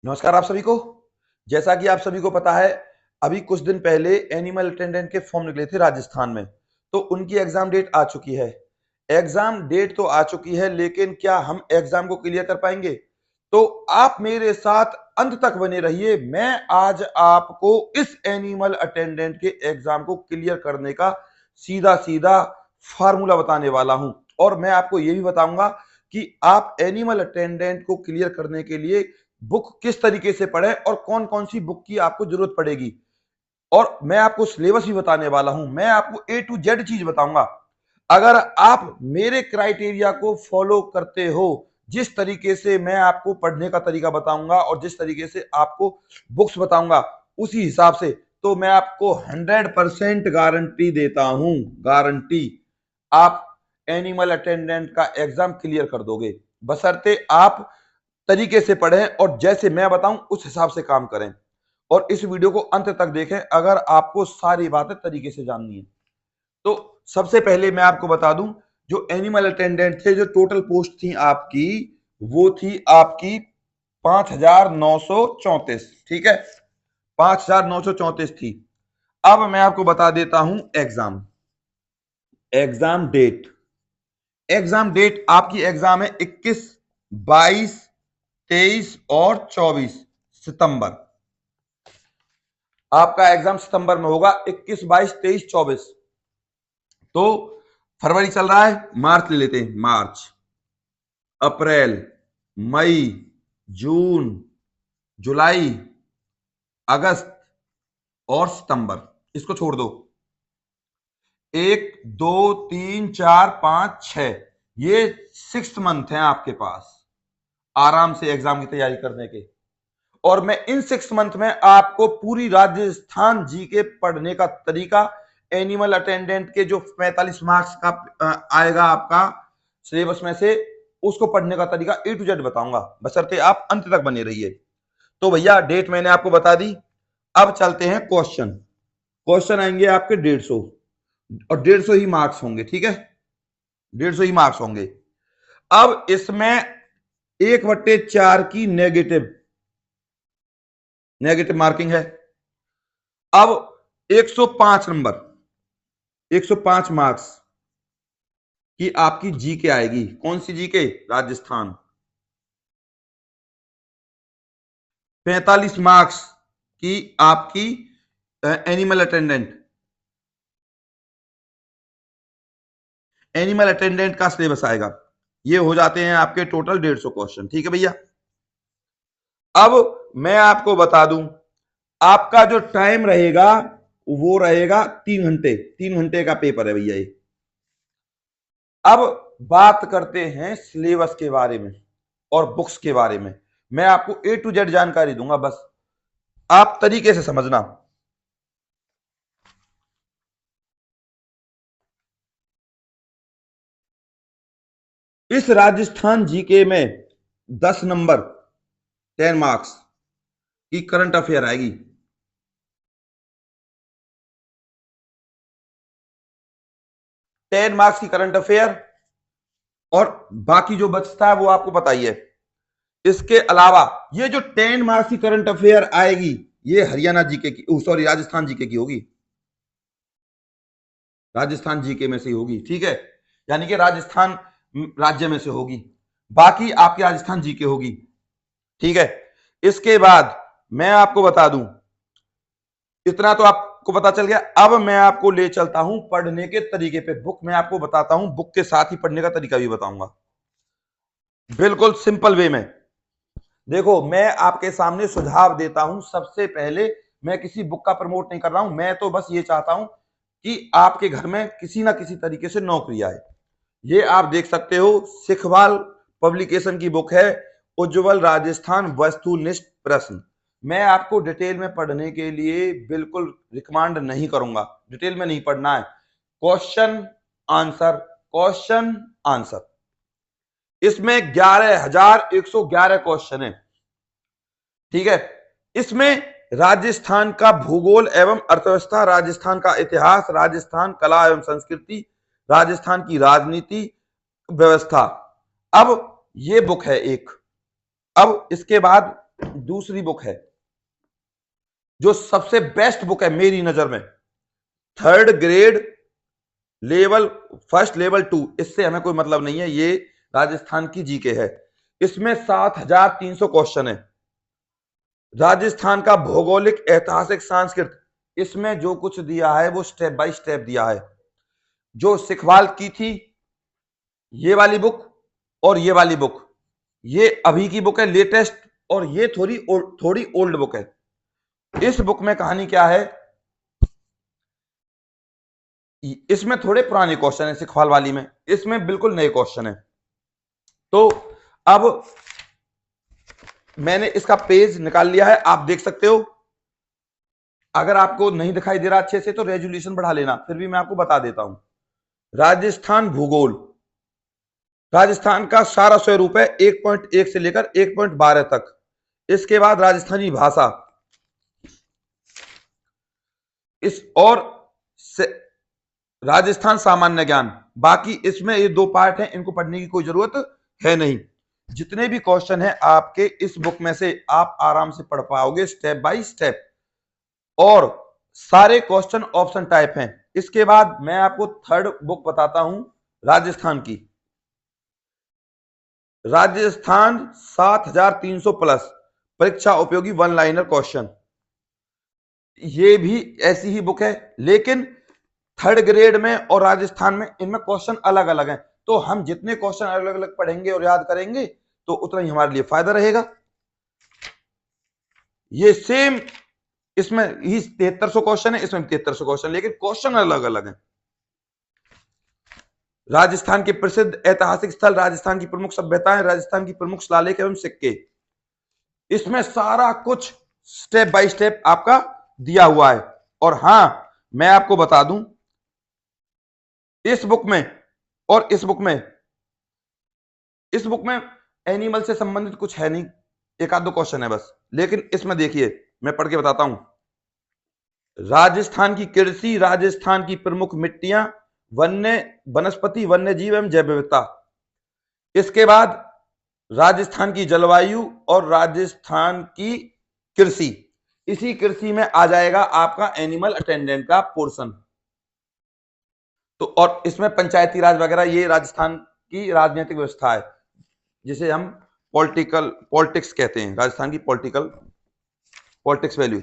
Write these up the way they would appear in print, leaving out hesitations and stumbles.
नमस्कार आप सभी को। जैसा कि आप सभी को पता है, अभी कुछ दिन पहले एनिमल अटेंडेंट के फॉर्म निकले थे राजस्थान में, तो उनकी एग्जाम डेट आ चुकी है। एग्जाम डेट तो आ चुकी है, लेकिन क्या हम एग्जाम को क्लियर कर पाएंगे? तो आप मेरे साथ अंत तक बने रहिए। मैं आज आपको इस एनिमल अटेंडेंट के एग्जाम को क्लियर करने का सीधा सीधा फार्मूला बताने वाला हूं, और मैं आपको यह भी बताऊंगा कि आप एनिमल अटेंडेंट को क्लियर करने के लिए बुक किस तरीके से पढ़ें और कौन कौन सी बुक की आपको जरूरत पड़ेगी। और मैं आपको सिलेबस भी बताने वाला हूं, मैं आपको ए टू जेड चीज बताऊंगा। अगर आप मेरे क्राइटेरिया को फॉलो करते हो, जिस तरीके से मैं आपको पढ़ने का तरीका बताऊंगा और जिस तरीके से आपको बुक्स बताऊंगा उसी हिसाब से, तो मैं आपको 100% गारंटी देता हूं, गारंटी, आप एनिमल अटेंडेंट का एग्जाम क्लियर कर दोगे, बशर्ते आप तरीके से पढ़ें और जैसे मैं बताऊं उस हिसाब से काम करें। और इस वीडियो को अंत तक देखें अगर आपको सारी बातें तरीके से जाननी है। तो सबसे पहले मैं आपको बता दूं, जो एनिमल अटेंडेंट थे, जो टोटल पोस्ट थी आपकी, वो थी आपकी 5,934। ठीक है, 5,934 थी। अब मैं आपको बता देता हूं exam exam date. Exam date आपकी एग्जाम है 21, 22, 23 और 24 सितंबर। आपका एग्जाम सितंबर में होगा, 21, 22, 23, 24। तो फरवरी चल रहा है, मार्च ले लेते हैं। मार्च, अप्रैल, मई, जून, जुलाई, अगस्त और सितंबर, इसको छोड़ दो। 1, 2, 3, 4, 5, 6, ये 6 मंथ हैं आपके पास आराम से एग्जाम की तैयारी करने के। और मैं इन 6 मंथ में आपको पूरी राजस्थान जी के पढ़ने का तरीका, एनिमल अटेंडेंट के जो 45 मार्क्स का आएगा आपका सिलेबस में से, उसको पढ़ने का तरीका ए टू जेड बताऊंगा, बशर्ते आप अंत तक बने रहिए। तो भैया डेट मैंने आपको बता दी। अब चलते हैं क्वेश्चन। क्वेश्चन आएंगे आपके 150, और 150 ही मार्क्स होंगे। ठीक है, 150 ही मार्क्स होंगे। अब इसमें 1/4 की नेगेटिव नेगेटिव मार्किंग है। अब 105 नंबर, 105 मार्क्स की आपकी जीके आएगी। कौन सी जीके? राजस्थान। 45 मार्क्स की आपकी एनिमल अटेंडेंट एनिमल अटेंडेंट का सिलेबस आएगा। ये हो जाते हैं आपके टोटल 150 क्वेश्चन। ठीक है भैया। अब मैं आपको बता दूं, आपका जो टाइम रहेगा वो रहेगा 3 घंटे। 3 घंटे का पेपर है भैया ये। अब बात करते हैं सिलेबस के बारे में और बुक्स के बारे में। मैं आपको ए टू जेड जानकारी दूंगा, बस आप तरीके से समझना। इस राजस्थान जीके में 10 नंबर, 10 मार्क्स की करंट अफेयर आएगी। 10 मार्क्स की करंट अफेयर, और बाकी जो बचता है वो आपको बताइए। इसके अलावा ये जो 10 मार्क्स की करंट अफेयर आएगी, ये हरियाणा जीके की, सॉरी, राजस्थान जीके की होगी। राजस्थान जीके में से होगी। ठीक है, यानी कि राजस्थान राज्य में से होगी, बाकी आपकी राजस्थान जीके होगी। ठीक है, इसके बाद मैं आपको बता दूं, इतना तो आपको पता चल गया। अब मैं आपको ले चलता हूं पढ़ने के तरीके पे। बुक मैं आपको बताता हूं, बुक के साथ ही पढ़ने का तरीका भी बताऊंगा, बिल्कुल सिंपल वे में। देखो, मैं आपके सामने सुझाव देता हूं। सबसे पहले, मैं किसी बुक का प्रमोट नहीं कर रहा हूं, मैं तो बस ये चाहता हूं कि आपके घर में किसी ना किसी तरीके से नौकरी आए। ये आप देख सकते हो, सिखवाल पब्लिकेशन की बुक है, उज्जवल राजस्थान वस्तुनिष्ठ प्रश्न। मैं आपको डिटेल में पढ़ने के लिए बिल्कुल रिकमेंड नहीं करूंगा, डिटेल में नहीं पढ़ना है। क्वेश्चन आंसर, क्वेश्चन आंसर, इसमें 11,111 क्वेश्चन है। ठीक है, इसमें राजस्थान का भूगोल एवं अर्थव्यवस्था, राजस्थान का इतिहास, राजस्थान कला एवं संस्कृति, राजस्थान की राजनीति व्यवस्था। अब ये बुक है एक। अब इसके बाद दूसरी बुक है जो सबसे बेस्ट बुक है मेरी नजर में, third grade level first level 2, इससे हमें कोई मतलब नहीं है, ये राजस्थान की जीके है। इसमें 7300 क्वेश्चन है। राजस्थान का भौगोलिक, ऐतिहासिक, सांस्कृतिक, इसमें जो कुछ दिया है वो स्टेप बाय स्टेप दिया है। जो सिखवाल की थी ये वाली बुक और ये वाली बुक, ये अभी की बुक है, लेटेस्ट, और ये थोड़ी ओल्ड बुक है। इस बुक में कहानी क्या है, इसमें थोड़े पुराने क्वेश्चन है सिखवाल वाली में, इसमें बिल्कुल नए क्वेश्चन है। तो अब मैंने इसका पेज निकाल लिया है, आप देख सकते हो। अगर आपको नहीं दिखाई दे रहा अच्छे से तो रेजोल्यूशन बढ़ा लेना, फिर भी मैं आपको बता देता हूं। राजस्थान भूगोल, राजस्थान का सारा स्वरूप है 1.1 से लेकर 1.12 तक। इसके बाद राजस्थानी भाषा, इस और राजस्थान सामान्य ज्ञान। बाकी इसमें ये 2 पार्ट हैं, इनको पढ़ने की कोई जरूरत है नहीं। जितने भी क्वेश्चन हैं आपके इस बुक में से आप आराम से पढ़ पाओगे स्टेप बाय स्टेप, और सारे क्वेश्चन ऑप्शन टाइप हैं। इसके बाद मैं आपको थर्ड बुक बताता हूं, राजस्थान की। राजस्थान 7300 प्लस परीक्षा उपयोगी वन लाइनर क्वेश्चन, ये भी ऐसी ही बुक है, लेकिन थर्ड ग्रेड में और राजस्थान में इनमें क्वेश्चन अलग अलग हैं। तो हम जितने क्वेश्चन अलग अलग पढ़ेंगे और याद करेंगे तो उतना ही हमारे लिए फायदा रहेगा। ये सेम, इसमें ही 7300 क्वेश्चन है, इसमें 7300 क्वेश्चन, लेकिन क्वेश्चन अलग अलग हैं। राजस्थान के प्रसिद्ध ऐतिहासिक स्थल, राजस्थान की प्रमुख सभ्यताएं, राजस्थान की प्रमुख शिलालेख एवं सिक्के, इसमें सारा कुछ स्टेप बाय स्टेप आपका दिया हुआ है। और हां, मैं आपको बता दूं, इस बुक में और इस बुक में एनिमल से संबंधित कुछ है नहीं, एक आध दो क्वेश्चन है बस। लेकिन इसमें देखिए, मैं पढ़ के बताता हूं। राजस्थान की कृषि, राजस्थान की प्रमुख मिट्टियां, वन्य वनस्पति, वन्य जीव एवं जैव विविधता। इसके बाद राजस्थान की जलवायु और राजस्थान की कृषि। इसी कृषि में आ जाएगा आपका एनिमल अटेंडेंट का पोर्शन। तो और इसमें पंचायती राज वगैरह, ये राजस्थान की राजनीतिक व्यवस्था है, जिसे हम पॉलिटिक्स कहते हैं, राजस्थान की पॉलिटिक्स वैल्यू।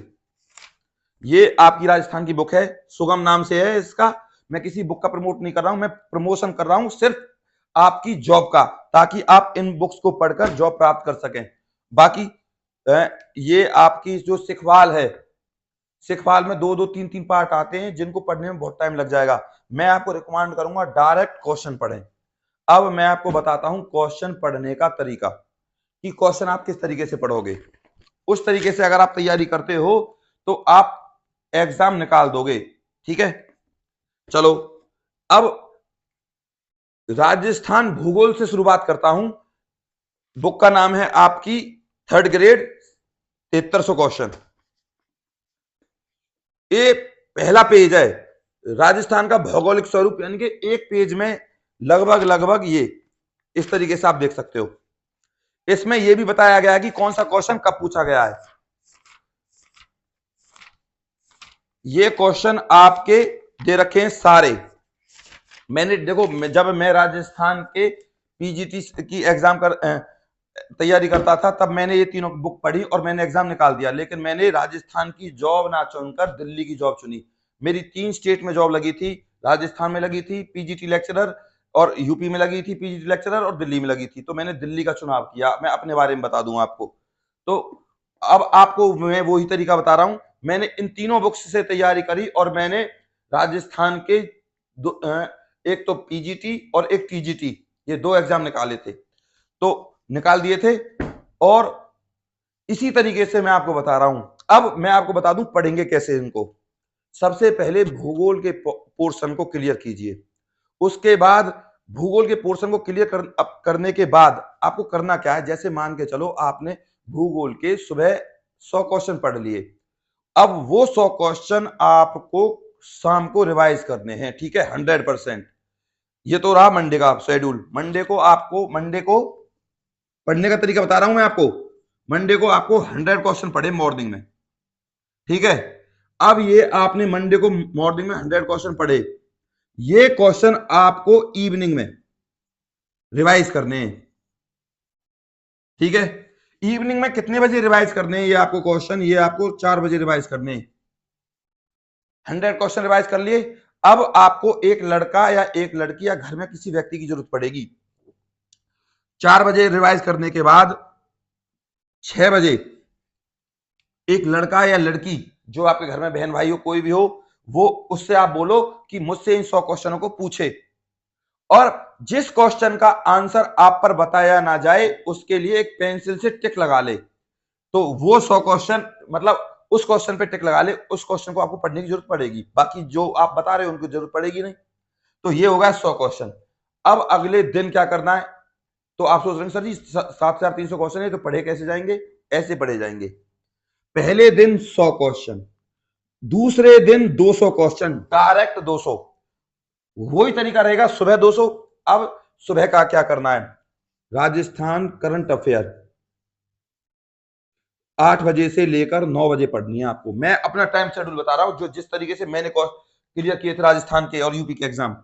ये आपकी राजस्थान की बुक है, सुगम नाम से है इसका। मैं किसी बुक का प्रमोट नहीं कर रहा हूं, मैं प्रमोशन कर रहा हूं सिर्फ आपकी जॉब का, ताकि आप इन बुक्स को पढ़कर जॉब प्राप्त कर सकें। बाकी ये आपकी जो सिखवाल है, सिखवाल में 2-2, 3-3 पार्ट आते हैं, जिनको पढ़ने में बहुत टाइम लग जाएगा। मैं आपको रिकमेंड करूंगा डायरेक्ट क्वेश्चन पढ़ें। अब मैं आपको बताता हूं क्वेश्चन पढ़ने का तरीका, कि क्वेश्चन आप किस तरीके से पढ़ोगे। उस तरीके से अगर आप तैयारी करते हो तो आप एग्जाम निकाल दोगे, ठीक है। चलो, अब राजस्थान भूगोल से शुरुआत करता हूं। बुक का नाम है आपकी थर्ड ग्रेड 7300 क्वेश्चन। ये पहला पेज है, राजस्थान का भौगोलिक स्वरूप, यानी कि एक पेज में लगभग ये इस तरीके से आप देख सकते हो। इसमें यह भी बताया गया है कि कौन सा क्वेश्चन कब पूछा गया है। ये क्वेश्चन आपके दे रखे हैं सारे। मैंने देखो, जब मैं राजस्थान के पीजीटी की एग्जाम तैयारी करता था, तब मैंने ये तीनों बुक पढ़ी और मैंने एग्जाम निकाल दिया। लेकिन मैंने राजस्थान की जॉब ना चुनकर दिल्ली की जॉब चुनी। मेरी 3 स्टेट में जॉब लगी थी, राजस्थान में लगी थी पीजीटी लेक्चरर, और यूपी में लगी थी पीजीटी लेक्चरर, और दिल्ली में लगी थी। तो मैंने दिल्ली का चुनाव किया। मैं अपने बारे में बता दूं आपको, तो अब आपको मैं वही तरीका बता रहा हूं। मैंने इन तीनों बुक्स से तैयारी करी और मैंने राजस्थान के एक तो पीजीटी और एक टीजीटी, ये 2 एग्जाम निकाले थे, तो निकाल दिए थे। और इसी तरीके से मैं आपको बता रहा हूं। अब मैं आपको बता दूं पढ़ेंगे कैसे इनको। सबसे पहले भूगोल के पोर्शन को क्लियर कीजिए। उसके बाद भूगोल के पोर्शन को क्लियर करने के बाद आपको करना क्या है, जैसे मान के चलो आपने भूगोल के सुबह 100 क्वेश्चन पढ़ लिए, अब वो 100 क्वेश्चन आपको शाम को रिवाइज करने हैं, ठीक है, 100%। ये तो रहा मंडे का शेड्यूल। मंडे को पढ़ने का तरीका बता रहा हूं मैं आपको। मंडे को आपको 100 क्वेश्चन पढ़े मॉर्निंग में, ठीक है। अब ये आपने मंडे को मॉर्निंग में 100 क्वेश्चन पढ़े, ये क्वेश्चन आपको इवनिंग में रिवाइज करने हैं, ठीक है। इवनिंग में कितने बजे रिवाइज करने हैं ये आपको क्वेश्चन, ये आपको 4 बजे रिवाइज करने हैं। 100 क्वेश्चन रिवाइज कर लिए। अब आपको एक लड़का या एक लड़की या घर में किसी व्यक्ति की जरूरत पड़ेगी। 4 बजे रिवाइज करने के बाद 6 बजे एक लड़का या लड़की जो आपके घर में बहन भाई हो कोई भी हो, वो उससे आप बोलो कि मुझसे इन 100 क्वेश्चनों को पूछे, और जिस क्वेश्चन का आंसर आप पर बताया ना जाए उसके लिए एक पेंसिल से टिक लगा ले। तो वो 100 क्वेश्चन, मतलब उस क्वेश्चन पे टिक लगा ले, उस क्वेश्चन को आपको पढ़ने की जरूरत पड़ेगी, बाकी जो आप बता रहे हो उनको जरूरत पड़ेगी नहीं। तो ये होगा 100 क्वेश्चन। अब अगले दिन क्या करना है, तो आप सोच रहे हैं सर जी 7,300 क्वेश्चन है तो पढ़े कैसे जाएंगे, ऐसे पढ़े जाएंगे। पहले दिन 100 क्वेश्चन, दूसरे दिन 200 क्वेश्चन, डायरेक्ट 200। वही तरीका रहेगा, सुबह 200। अब सुबह का क्या करना है, राजस्थान करंट अफेयर 8 बजे से लेकर 9 बजे पढ़नी है आपको। मैं अपना टाइम शेड्यूल बता रहा हूं, जो जिस तरीके से मैंने क्लियर किए थे राजस्थान के और यूपी के एग्जाम।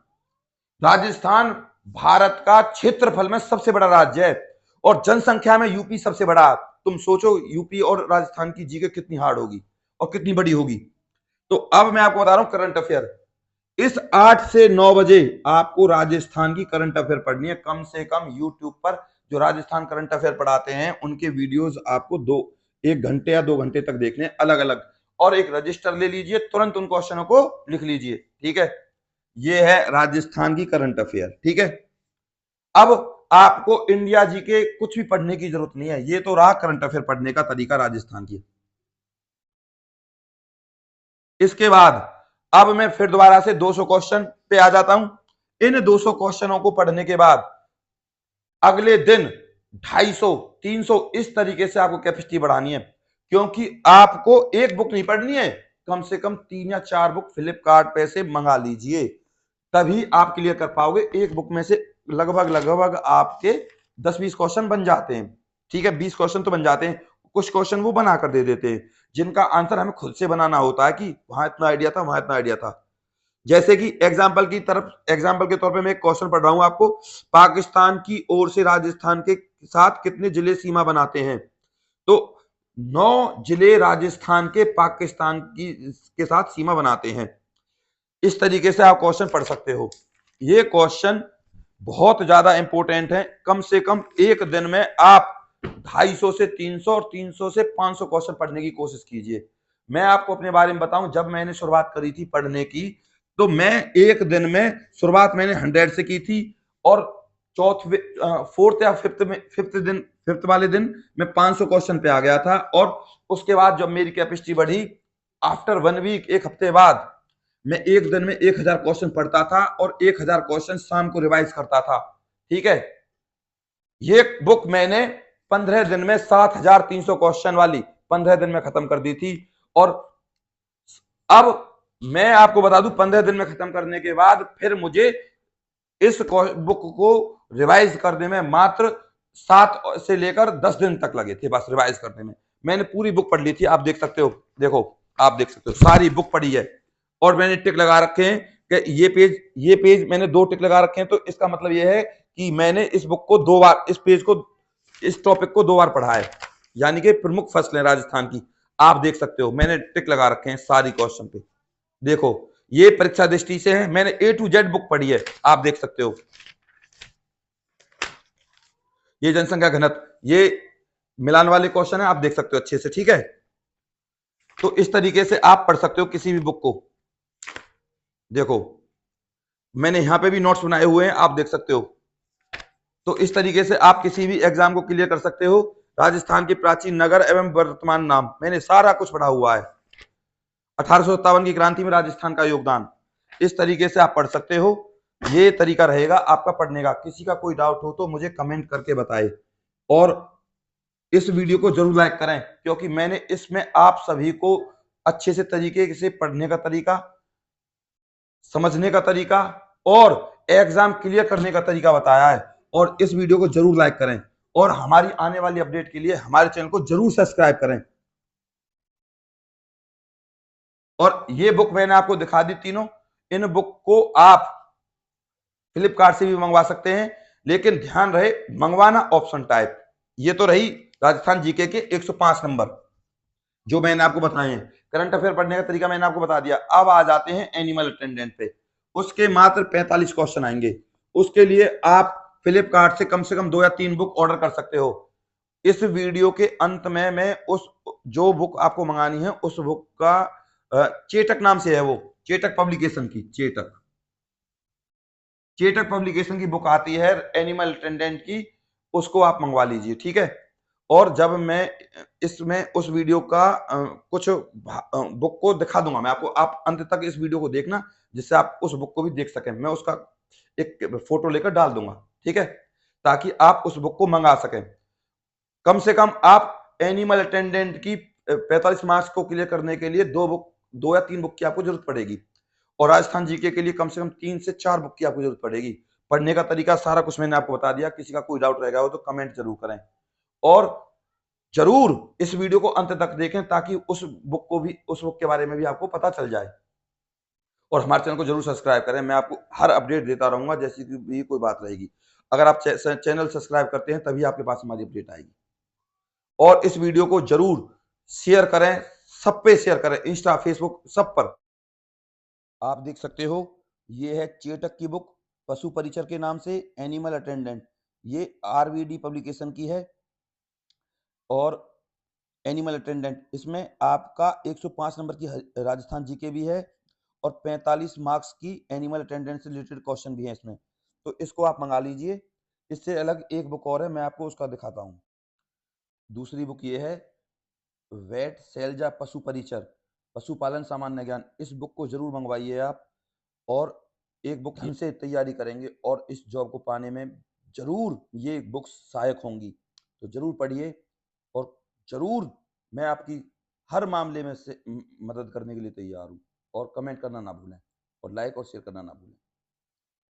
राजस्थान भारत का क्षेत्रफल में सबसे बड़ा राज्य है और जनसंख्या में यूपी सबसे बड़ा। तुम सोचो यूपी और राजस्थान की जीके कितनी हार्ड होगी और कितनी बड़ी होगी। तो अब मैं आपको बता रहा हूं करंट अफेयर, इस 8 से 9 बजे आपको राजस्थान की करंट अफेयर पढ़नी है। कम से कम यूट्यूब पर जो राजस्थान करंट अफेयर पढ़ाते हैं उनके वीडियोस आपको 1 घंटे या 2 घंटे तक देखने अलग अलग, और एक रजिस्टर ले लीजिए, तुरंत उन क्वेश्चनों को लिख लीजिए, ठीक है। ये है राजस्थान की करंट अफेयर, ठीक है। अब आपको इंडिया जी के कुछ भी पढ़ने की जरूरत नहीं है, ये तो रहा करंट अफेयर पढ़ने का तरीका राजस्थान की। इसके बाद अब मैं फिर दोबारा से 200 क्वेश्चन पे आ जाता हूं। इन 200 क्वेश्चनों को पढ़ने के बाद अगले दिन 250, 300 इस तरीके से आपको कैपेसिटी बढ़ानी है, क्योंकि आपको एक बुक नहीं पढ़नी है, कम से कम 3 या 4 बुक फ्लिपकार्ट पे से मंगा लीजिए, तभी आप क्लियर कर पाओगे। एक बुक में से लगभग लगभग आपके 10-20 क्वेश्चन बन जाते हैं, ठीक है। 20 क्वेश्चन तो बन जाते हैं, कुछ क्वेश्चन वो बना कर दे देते हैं जिनका आंसर हमें खुद से बनाना होता है कि वहां इतना आइडिया था, वहां इतना आइडिया था। जैसे कि एग्जाम्पल के तौर पे मैं एक क्वेश्चन पढ़ रहा हूं आपको, पाकिस्तान की ओर से राजस्थान के साथ कितने जिले सीमा बनाते हैं, तो 9 जिले राजस्थान के पाकिस्तान के साथ सीमा बनाते हैं। इस तरीके से आप क्वेश्चन पढ़ सकते हो। ये क्वेश्चन बहुत ज्यादा इंपॉर्टेंट है। कम से कम एक दिन में आप 250 से 300 और 300 से 500 क्वेश्चन पढ़ने की कोशिश कीजिए। मैं आपको अपने बारे में बताऊं, जब मैंने शुरुआत करी थी पढ़ने की, तो मैं एक दिन में शुरुआत मैंने 100 से की थी, और फोर्थ या फिफ्थ वाले दिन मैं 500 क्वेश्चन पे आ गया था। और उसके बाद जब मेरी कैपेसिटी बढ़ी, आफ्टर 1 वीक, एक हफ्ते बाद, मैं एक दिन में 1000 क्वेश्चन पढ़ता था और 1000 क्वेश्चन शाम को रिवाइज करता था, ठीक है। ये बुक मैंने 15 दिन में 7300 क्वेश्चन वाली 15 दिन में खत्म कर दी थी। और अब मैं आपको बता दूं, 15 दिन में खत्म करने के बाद फिर मुझे इस बुक को रिवाइज करने में मात्र 7 से लेकर 10 दिन तक लगे थे, बस रिवाइज करने में। मैंने पूरी बुक पढ़ ली थी, आप देख सकते हो, देखो आप देख सकते हो सारी बुक पढ़ी है, और मैंने टिक लगा रखे हैं कि ये पेज मैंने 2 टिक लगा रखे हैं। तो इसका मतलब ये है कि मैंने इस बुक को 2 बार, इस पेज को, इस टॉपिक को 2 बार पढ़ा है, यानी कि प्रमुख फसलें राजस्थान की। आप देख सकते हो मैंने टिक लगा रखे हैं सारी क्वेश्चन पे। देखो ये परीक्षा दृष्टि से है, मैंने A to Z बुक पढ़ी है, आप देख सकते हो। ये जनसंख्या घनत्व, ये मिलान वाले क्वेश्चन है, आप देख सकते हो अच्छे से, ठीक है। तो इस तरीके से आप पढ़ सकते हो किसी भी बुक को। देखो मैंने यहां पे भी नोट्स बनाए हुए हैं, आप देख सकते हो। तो इस तरीके से आप किसी भी एग्जाम को क्लियर कर सकते हो। राजस्थान के प्राचीन नगर एवं वर्तमान नाम, मैंने सारा कुछ पढ़ा हुआ है। 1857 की क्रांति में राजस्थान का योगदान, इस तरीके से आप पढ़ सकते हो। ये तरीका रहेगा आपका पढ़ने का। किसी का कोई डाउट हो तो मुझे कमेंट करके बताए, और इस वीडियो को जरूर लाइक करें, क्योंकि मैंने इसमें आप सभी को अच्छे से तरीके से पढ़ने का तरीका, समझने का तरीका और एग्जाम क्लियर करने का तरीका बताया है। और इस वीडियो को जरूर लाइक करें और हमारी आने वाली अपडेट के लिए हमारे चैनल को जरूर सब्सक्राइब करें। और ये बुक मैंने आपको दिखा दी तीनों। इन बुक को आप फ्लिपकार्ट से भी मंगवा सकते हैं, लेकिन ध्यान रहे मंगवाना ऑप्शन टाइप। ये तो रही राजस्थान जीके के 105 नंबर जो मैंने आपको बताए हैं। करंट अफेयर पढ़ने का तरीका मैंने आपको बता दिया। अब आ जाते हैं एनिमल अटेंडेंट पे। उसके मात्र 45 क्वेश्चन आएंगे। उसके लिए आप फ्लिपकार्ट से कम 2 या 3 बुक ऑर्डर कर सकते हो। इस वीडियो के अंत में मैं उस जो बुक आपको मंगानी है उस बुक का चेटक नाम से है, वो चेटक पब्लिकेशन की चेटक पब्लिकेशन की बुक आती है एनिमल अटेंडेंट की, उसको आप मंगवा लीजिए, ठीक है। और जब मैं इसमें उस वीडियो का कुछ बुक को दिखा दूंगा मैं आपको, आप अंत तक इस वीडियो को देखना जिससे आप उस बुक को भी देख सकें। मैं उसका एक फोटो लेकर डाल दूंगा, ठीक है, ताकि आप उस बुक को मंगा सकें। कम से कम आप एनिमल अटेंडेंट की 45 मार्क्स को क्लियर करने के लिए 2 या 3 बुक की आपको जरूरत पड़ेगी। और राजस्थान जीके के लिए कम से कम 3 से 4 बुक की आपको जरूरत पड़ेगी। पढ़ने का तरीका सारा कुछ मैंने आपको बता दिया। किसी का कोई डाउट रह गया हो तो कमेंट जरूर करें, और जरूर इस वीडियो को अंत तक देखें ताकि उस बुक के बारे में भी आपको पता चल जाए। और हमारे चैनल को जरूर सब्सक्राइब करें। मैं आपको हर अपडेट देता रहूंगा जैसी भी कोई बात रहेगी। अगर आप चैनल सब्सक्राइब करते हैं तभी आपके पास हमारी अपडेट आएगी। और इस वीडियो को जरूर शेयर करें, सब पे शेयर करें, इंस्टा, फेसबुक, सब पर। आप देख सकते हो, ये है चेटक की बुक, पशु परिचर के नाम से, एनिमल अटेंडेंट। ये आरवीडी पब्लिकेशन की है। और एनिमल अटेंडेंट, इसमें आपका 105 नंबर की राजस्थान जीके भी है और 45 मार्क्स की एनिमल अटेंडेंट से रिलेटेड क्वेश्चन भी है इसमें। तो इसको आप मंगा लीजिए। इससे अलग एक बुक और है, मैं आपको उसका दिखाता हूँ। दूसरी बुक ये है वेट शैलजा पशु परिचर, पशुपालन सामान्य ज्ञान। इस बुक को जरूर मंगवाइए आप। और एक बुक हमसे तैयारी करेंगे और इस जॉब को पाने में जरूर ये बुक सहायक होंगी। तो जरूर पढ़िए, और जरूर मैं आपकी हर मामले में से मदद करने के लिए तैयार हूँ। और कमेंट करना ना भूलें, और लाइक और शेयर करना ना भूलें।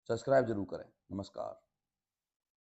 सब्सक्राइब जरूर करें। नमस्कार।